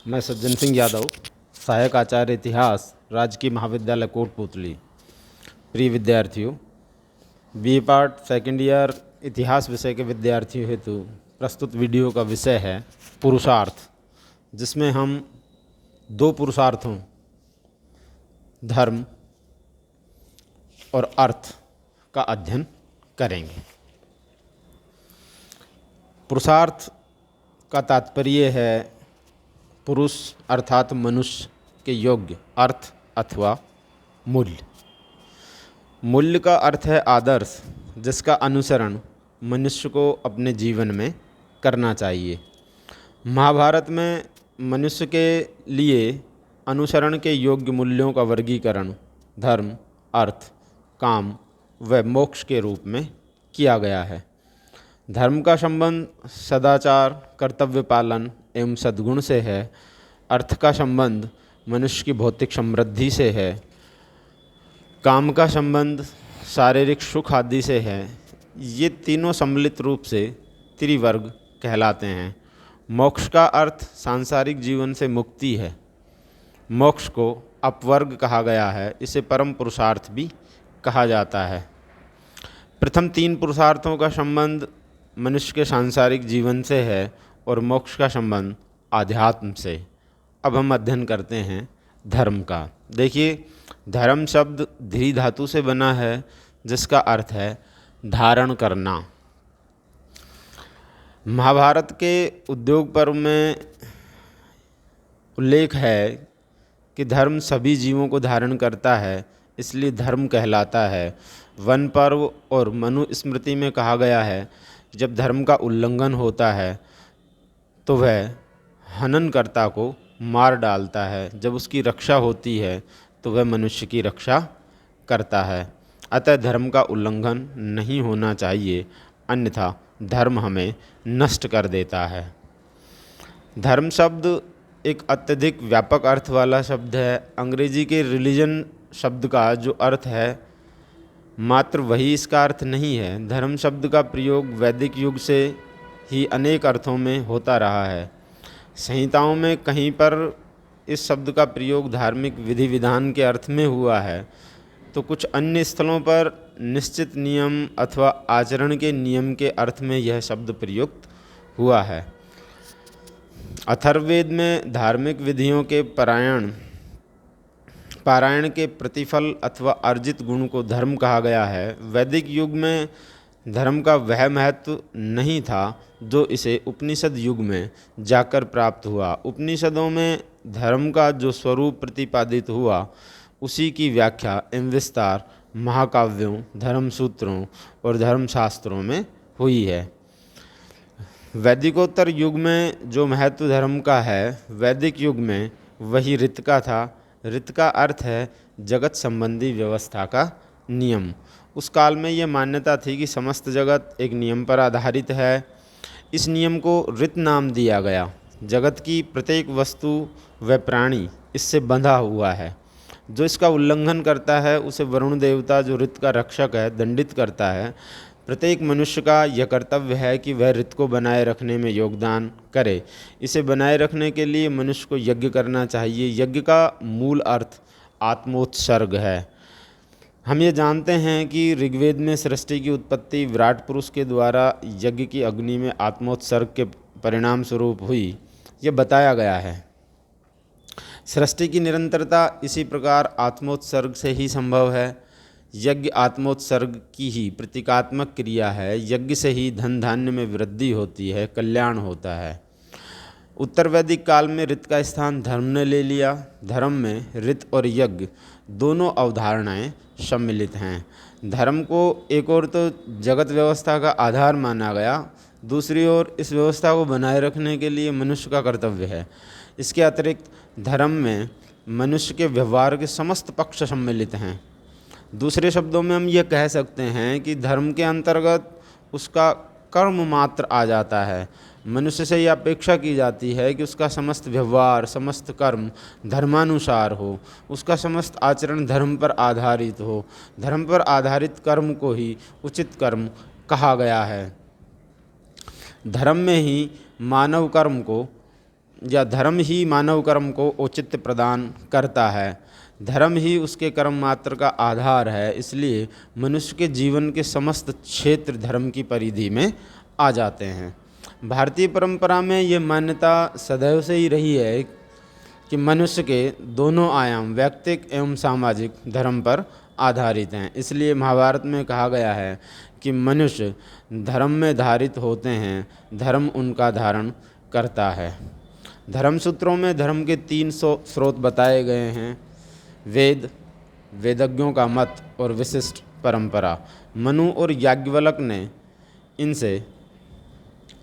मैं सज्जन सिंह यादव, सहायक आचार्य इतिहास, राजकीय महाविद्यालय कोटपुतली। प्रिय विद्यार्थियों, बी पार्ट सेकेंड ईयर इतिहास विषय के विद्यार्थियों हेतु प्रस्तुत वीडियो का विषय है पुरुषार्थ, जिसमें हम दो पुरुषार्थों धर्म और अर्थ का अध्ययन करेंगे। पुरुषार्थ का तात्पर्य है पुरुष अर्थात मनुष्य के योग्य अर्थ अथवा मूल्य। मूल्य का अर्थ है आदर्श, जिसका अनुसरण मनुष्य को अपने जीवन में करना चाहिए। महाभारत में मनुष्य के लिए अनुसरण के योग्य मूल्यों का वर्गीकरण धर्म, अर्थ, काम व मोक्ष के रूप में किया गया है। धर्म का संबंध सदाचार, कर्तव्य पालन एवं सद्गुण से है। अर्थ का संबंध मनुष्य की भौतिक समृद्धि से है। काम का संबंध शारीरिक सुख आदि से है। ये तीनों सम्मिलित रूप से त्रिवर्ग कहलाते हैं। मोक्ष का अर्थ सांसारिक जीवन से मुक्ति है। मोक्ष को अपवर्ग कहा गया है। इसे परम पुरुषार्थ भी कहा जाता है। प्रथम तीन पुरुषार्थों का संबंध मनुष्य के सांसारिक जीवन से है और मोक्ष का संबंध आध्यात्म से। अब हम अध्ययन करते हैं धर्म का। देखिए, धर्म शब्द धी धातु से बना है, जिसका अर्थ है धारण करना। महाभारत के उद्योग पर्व में उल्लेख है कि धर्म सभी जीवों को धारण करता है, इसलिए धर्म कहलाता है। वन पर्व और मनुस्मृति में कहा गया है, जब धर्म का उल्लंघन होता है तो वह हननकर्ता को मार डालता है। जब उसकी रक्षा होती है तो वह मनुष्य की रक्षा करता है। अतः धर्म का उल्लंघन नहीं होना चाहिए, अन्यथा धर्म हमें नष्ट कर देता है। धर्म शब्द एक अत्यधिक व्यापक अर्थ वाला शब्द है। अंग्रेजी के रिलीजन शब्द का जो अर्थ है मात्र वही इसका अर्थ नहीं है। धर्म शब्द का प्रयोग वैदिक युग से ही अनेक अर्थों में होता रहा है। संहिताओं में कहीं पर इस शब्द का प्रयोग धार्मिक विधि विधान के अर्थ में हुआ है, तो कुछ अन्य स्थलों पर निश्चित नियम अथवा आचरण के नियम के अर्थ में यह शब्द प्रयुक्त हुआ है। अथर्ववेद में धार्मिक विधियों के पारायण के प्रतिफल अथवा अर्जित गुण को धर्म कहा गया है। वैदिक युग में धर्म का वह महत्व नहीं था जो इसे उपनिषद युग में जाकर प्राप्त हुआ। उपनिषदों में धर्म का जो स्वरूप प्रतिपादित हुआ, उसी की व्याख्या एवं विस्तार महाकाव्यों, धर्मसूत्रों और धर्मशास्त्रों में हुई है। वैदिकोत्तर युग में जो महत्व धर्म का है, वैदिक युग में वही ऋत का था। ऋत का अर्थ है जगत संबंधी व्यवस्था का नियम। उस काल में यह मान्यता थी कि समस्त जगत एक नियम पर आधारित है। इस नियम को ऋत नाम दिया गया। जगत की प्रत्येक वस्तु व प्राणी इससे बंधा हुआ है। जो इसका उल्लंघन करता है उसे वरुण देवता, जो ऋत का रक्षक है, दंडित करता है। प्रत्येक मनुष्य का यह कर्तव्य है कि वह ऋत को बनाए रखने में योगदान करे। इसे बनाए रखने के लिए मनुष्य को यज्ञ करना चाहिए। यज्ञ का मूल अर्थ आत्मोत्सर्ग है। हम ये जानते हैं कि ऋग्वेद में सृष्टि की उत्पत्ति विराट पुरुष के द्वारा यज्ञ की अग्नि में आत्मोत्सर्ग के परिणाम स्वरूप हुई, यह बताया गया है। सृष्टि की निरंतरता इसी प्रकार आत्मोत्सर्ग से ही संभव है। यज्ञ आत्मोत्सर्ग की ही प्रतीकात्मक क्रिया है। यज्ञ से ही धन धान्य में वृद्धि होती है, कल्याण होता है। उत्तर वैदिक काल में ऋत का स्थान धर्म ने ले लिया। धर्म में ऋत और यज्ञ दोनों अवधारणाएं सम्मिलित हैं। धर्म को एक ओर तो जगत व्यवस्था का आधार माना गया, दूसरी ओर इस व्यवस्था को बनाए रखने के लिए मनुष्य का कर्तव्य है। इसके अतिरिक्त धर्म में मनुष्य के व्यवहार के समस्त पक्ष सम्मिलित हैं। दूसरे शब्दों में हम ये कह सकते हैं कि धर्म के अंतर्गत उसका कर्म मात्र आ जाता है। मनुष्य से यह अपेक्षा की जाती है कि उसका समस्त व्यवहार, समस्त कर्म धर्मानुसार हो, उसका समस्त आचरण धर्म पर आधारित हो। धर्म पर आधारित कर्म को ही उचित कर्म कहा गया है। धर्म में ही मानव कर्म को या धर्म ही मानव कर्म को औचित्य प्रदान करता है। धर्म ही उसके कर्म मात्र का आधार है। इसलिए मनुष्य के जीवन के समस्त क्षेत्र धर्म की परिधि में आ जाते हैं। भारतीय परंपरा में ये मान्यता सदैव से ही रही है कि मनुष्य के दोनों आयाम व्यक्तिक एवं सामाजिक धर्म पर आधारित हैं। इसलिए महाभारत में कहा गया है कि मनुष्य धर्म में धारित होते हैं, धर्म उनका धारण करता है। धर्म सूत्रों में धर्म के 3 स्रोत बताए गए हैं: वेद, वेदज्ञों का मत और विशिष्ट परंपरा। मनु और याज्ञवल्क्य ने इनसे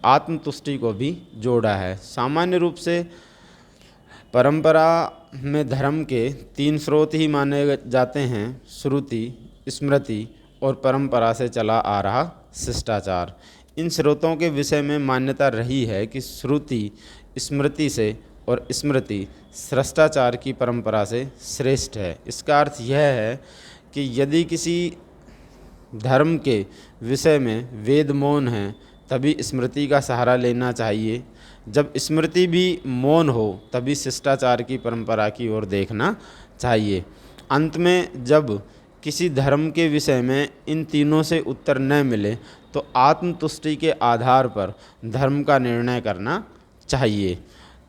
आत्मतुष्टि को भी जोड़ा है। सामान्य रूप से परंपरा में धर्म के 3 स्रोत ही माने जाते हैं: श्रुति, स्मृति और परंपरा से चला आ रहा शिष्टाचार। इन स्रोतों के विषय में मान्यता रही है कि श्रुति स्मृति से और स्मृति शिष्टाचार की परंपरा से श्रेष्ठ है। इसका अर्थ यह है कि यदि किसी धर्म के विषय में वेद मौन है तभी स्मृति का सहारा लेना चाहिए। जब स्मृति भी मौन हो तभी शिष्टाचार की परंपरा की ओर देखना चाहिए। अंत में जब किसी धर्म के विषय में इन तीनों से उत्तर न मिले तो आत्मतुष्टि के आधार पर धर्म का निर्णय करना चाहिए।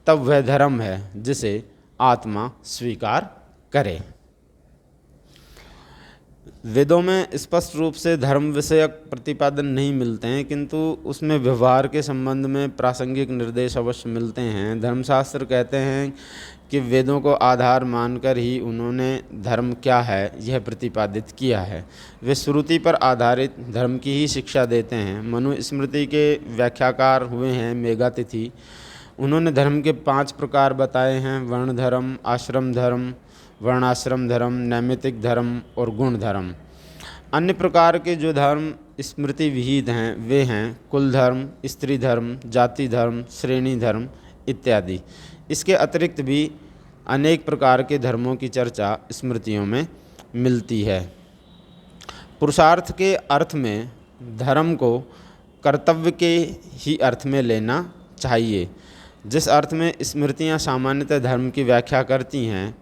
तब वह धर्म है जिसे आत्मा स्वीकार करे। वेदों में स्पष्ट रूप से धर्म विषयक प्रतिपादन नहीं मिलते हैं, किंतु उसमें व्यवहार के संबंध में प्रासंगिक निर्देश अवश्य मिलते हैं। धर्मशास्त्र कहते हैं कि वेदों को आधार मानकर ही उन्होंने धर्म क्या है यह प्रतिपादित किया है। वे श्रुति पर आधारित धर्म की ही शिक्षा देते हैं। मनुस्मृति के व्याख्याकार हुए हैं मेघातिथि। उन्होंने धर्म के 5 प्रकार बताए हैं: वर्ण धर्म, आश्रम धर्म, वर्णाश्रम धर्म, नैमित्तिक धर्म और गुण धर्म। अन्य प्रकार के जो धर्म स्मृति विहित हैं वे हैं कुल धर्म, स्त्री धर्म, जाति धर्म, श्रेणी धर्म इत्यादि। इसके अतिरिक्त भी अनेक प्रकार के धर्मों की चर्चा स्मृतियों में मिलती है। पुरुषार्थ के अर्थ में धर्म को कर्तव्य के ही अर्थ में लेना चाहिए। जिस अर्थ में स्मृतियाँ सामान्यतः धर्म की व्याख्या करती हैं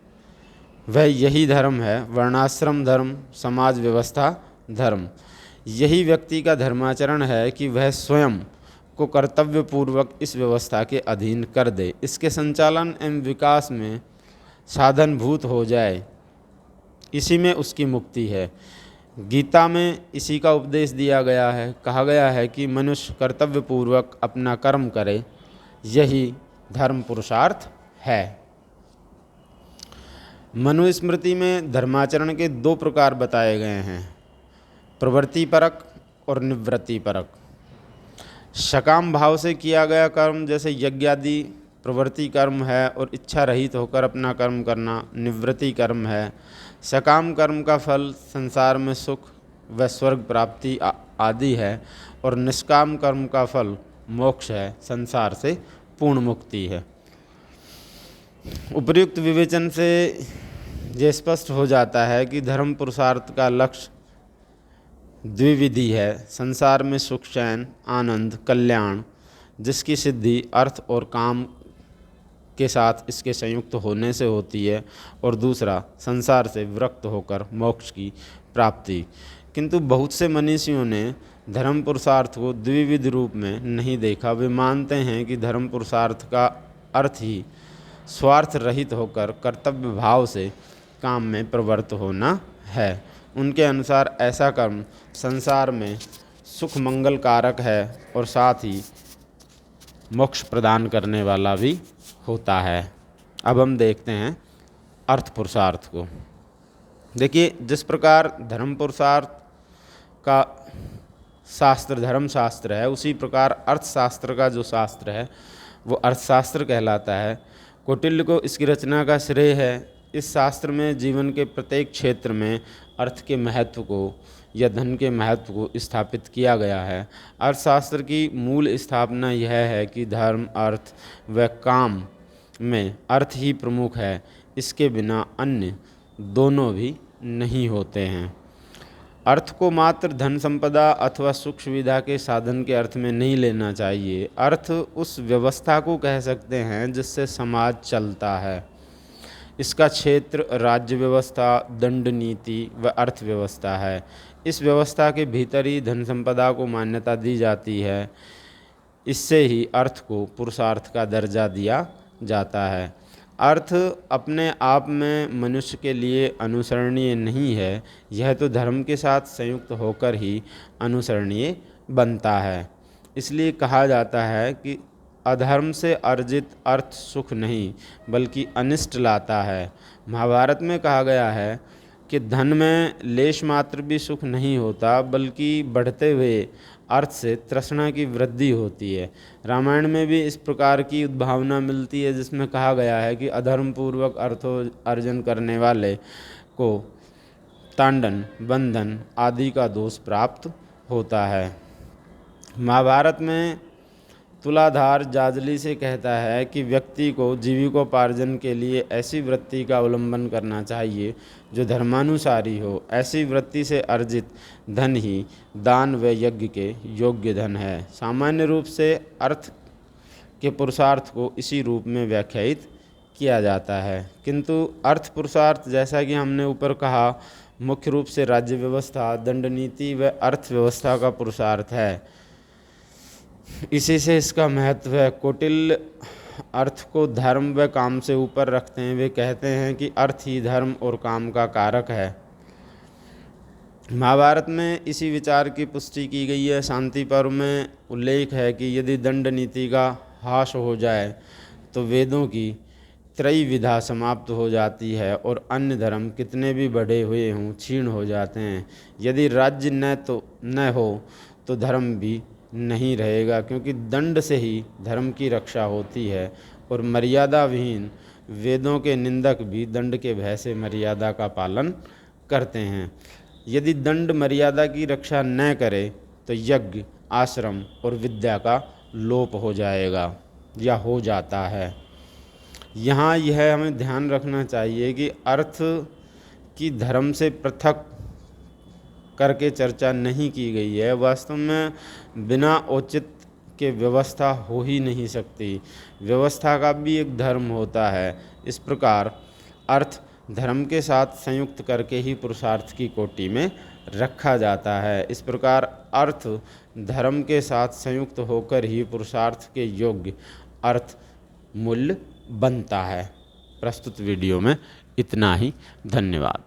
वह यही धर्म है। वर्णाश्रम धर्म समाज व्यवस्था धर्म। यही व्यक्ति का धर्माचरण है कि वह स्वयं को कर्तव्यपूर्वक इस व्यवस्था के अधीन कर दे, इसके संचालन एवं विकास में साधनभूत हो जाए। इसी में उसकी मुक्ति है। गीता में इसी का उपदेश दिया गया है। कहा गया है कि मनुष्य कर्तव्यपूर्वक अपना कर्म करे, यही धर्म पुरुषार्थ है। मनुस्मृति में धर्माचरण के 2 प्रकार बताए गए हैं: प्रवृत्तिपरक और निवृत्तिपरक। सकाम भाव से किया गया कर्म जैसे यज्ञ आदि प्रवृत्ति कर्म है और इच्छा रहित होकर अपना कर्म करना निवृत्ति कर्म है। सकाम कर्म का फल संसार में सुख व स्वर्ग प्राप्ति आदि है और निष्काम कर्म का फल मोक्ष है, संसार से पूर्ण मुक्ति है। उपर्युक्त विवेचन से ये स्पष्ट हो जाता है कि धर्म पुरुषार्थ का लक्ष्य द्विविधि है: संसार में सुख, चैन, आनंद, कल्याण, जिसकी सिद्धि अर्थ और काम के साथ इसके संयुक्त होने से होती है, और दूसरा संसार से विरक्त होकर मोक्ष की प्राप्ति। किंतु बहुत से मनीषियों ने धर्म पुरुषार्थ को द्विविध रूप में नहीं देखा। वे मानते हैं कि धर्म पुरुषार्थ का अर्थ ही स्वार्थ रहित होकर कर्तव्य भाव से काम में प्रवृत्त होना है। उनके अनुसार ऐसा कर्म संसार में सुख मंगल कारक है और साथ ही मोक्ष प्रदान करने वाला भी होता है। अब हम देखते हैं अर्थ पुरुषार्थ को। देखिए, जिस प्रकार धर्म पुरुषार्थ का शास्त्र धर्मशास्त्र है, उसी प्रकार अर्थशास्त्र का जो शास्त्र है वो अर्थशास्त्र कहलाता है। कौटिल्य को इसकी रचना का श्रेय है। इस शास्त्र में जीवन के प्रत्येक क्षेत्र में अर्थ के महत्व को या धन के महत्व को स्थापित किया गया है। अर्थशास्त्र की मूल स्थापना यह है कि धर्म, अर्थ व काम में अर्थ ही प्रमुख है। इसके बिना अन्य दोनों भी नहीं होते हैं। अर्थ को मात्र धन संपदा अथवा सुख सुविधा के साधन के अर्थ में नहीं लेना चाहिए। अर्थ उस व्यवस्था को कह सकते हैं जिससे समाज चलता है। इसका क्षेत्र राज्य व्यवस्था, दंड नीति व अर्थव्यवस्था है। इस व्यवस्था के भीतर ही धन संपदा को मान्यता दी जाती है। इससे ही अर्थ को पुरुषार्थ का दर्जा दिया जाता है। अर्थ अपने आप में मनुष्य के लिए अनुसरणीय नहीं है, यह तो धर्म के साथ संयुक्त होकर ही अनुसरणीय बनता है। इसलिए कहा जाता है कि अधर्म से अर्जित अर्थ सुख नहीं बल्कि अनिष्ट लाता है। महाभारत में कहा गया है कि धन में लेश मात्र भी सुख नहीं होता बल्कि बढ़ते हुए अर्थ से तृष्णा की वृद्धि होती है। रामायण में भी इस प्रकार की उद्भावना मिलती है जिसमें कहा गया है कि अधर्म पूर्वक अर्थोपार्जन करने वाले को तांडन, बंधन आदि का दोष प्राप्त होता है। महाभारत में तुलाधार जाजली से कहता है कि व्यक्ति को जीविकोपार्जन के लिए ऐसी वृत्ति का अवलंबन करना चाहिए जो धर्मानुसारी हो। ऐसी वृत्ति से अर्जित धन ही दान व यज्ञ के योग्य धन है। सामान्य रूप से अर्थ के पुरुषार्थ को इसी रूप में व्याख्यायित किया जाता है, किंतु अर्थ पुरुषार्थ जैसा कि हमने ऊपर कहा मुख्य रूप से राज्य व्यवस्था, दंड नीति व अर्थव्यवस्था का पुरुषार्थ है। इसी से इसका महत्व है। कौटिल्य अर्थ को धर्म व काम से ऊपर रखते हैं। वे कहते हैं कि अर्थ ही धर्म और काम का कारक है। महाभारत में इसी विचार की पुष्टि की गई है। शांति पर्व में उल्लेख है कि यदि दंड नीति का ह्रास हो जाए तो वेदों की त्रयविधा समाप्त हो जाती है और अन्य धर्म कितने भी बढ़े हुए हों क्षीण हो जाते हैं। यदि राज्य न हो तो धर्म भी नहीं रहेगा, क्योंकि दंड से ही धर्म की रक्षा होती है और मर्यादा विहीन वेदों के निंदक भी दंड के भय से मर्यादा का पालन करते हैं। यदि दंड मर्यादा की रक्षा न करे तो यज्ञ, आश्रम और विद्या का लोप हो जाएगा या हो जाता है। यहाँ यह हमें ध्यान रखना चाहिए कि अर्थ की धर्म से पृथक करके चर्चा नहीं की गई है। वास्तव में बिना औचित्य के व्यवस्था हो ही नहीं सकती। व्यवस्था का भी एक धर्म होता है। इस प्रकार अर्थ धर्म के साथ संयुक्त करके ही पुरुषार्थ की कोटि में रखा जाता है। इस प्रकार अर्थ धर्म के साथ संयुक्त होकर ही पुरुषार्थ के योग्य अर्थ मूल्य बनता है। प्रस्तुत वीडियो में इतना ही। धन्यवाद।